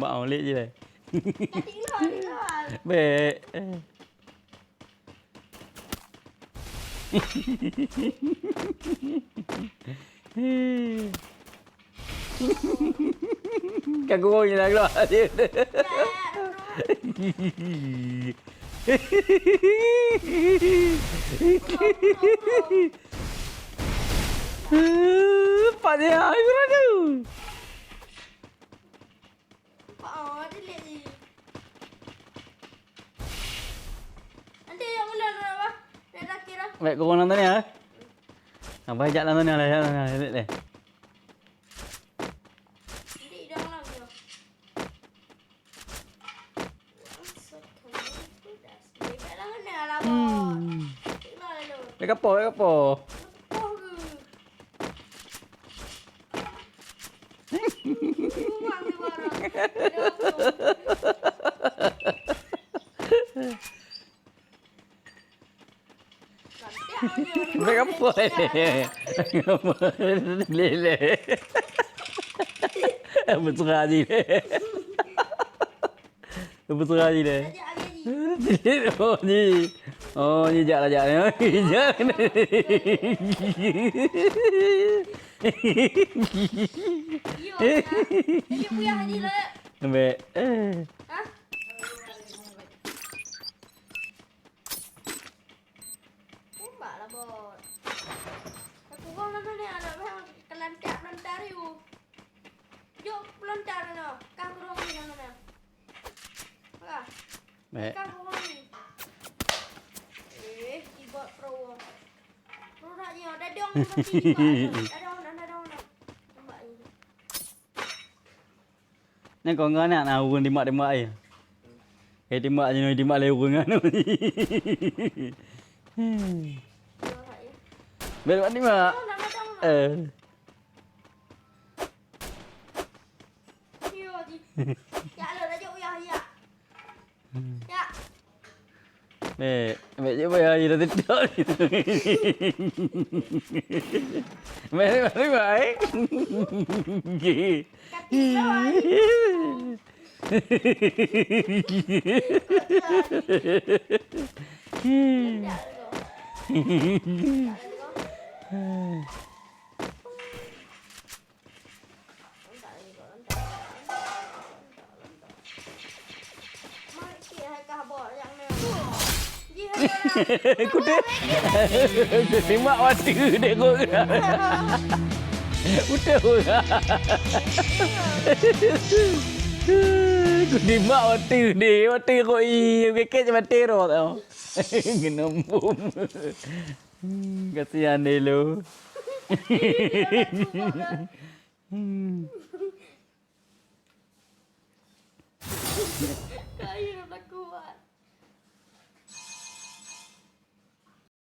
Bạo lệ gì này. Bệ. Bệ. Càng cô như này loạn chứ. Pada hari berada. Dia lihat ni. Nanti yang mula apa? Dah kira. Baik kau nonton ni ah. Apa ajak nonton ni lah, lihat deh. Nanti dah lagi. Baiklah mana lah Bott. Baik apa? Baik apa? Lele. Betul lagi deh. Betul lagi deh. Oh ni jak lah jak ni. Jak. Dia puyah ni lah. Baik. Hah? Tembaklah Bott. Aku kau nonton ni ada kelantar you. Jom pelantar ni. Kau kurang ni nonton ni. Apa? Baik. Kau kurang ni. Bott pro. Pro nak je. Dah dong mati. Dah dong. Tembak ni. Ni kau ngah nak urun timak ai. Timak je ni timak le urun ngah ni. Baik ni mak. Ya lo dah jauh ya. Ya. Baik je bayar je dah tidur ni. Mari baik. Kati lah. Kuda. Timak waktu dia kau. Udah. Ku timak waktu dia. Waktu kau kekek macam teror tau. Genombom. Kasihan dia lu. Kayu nak kuat.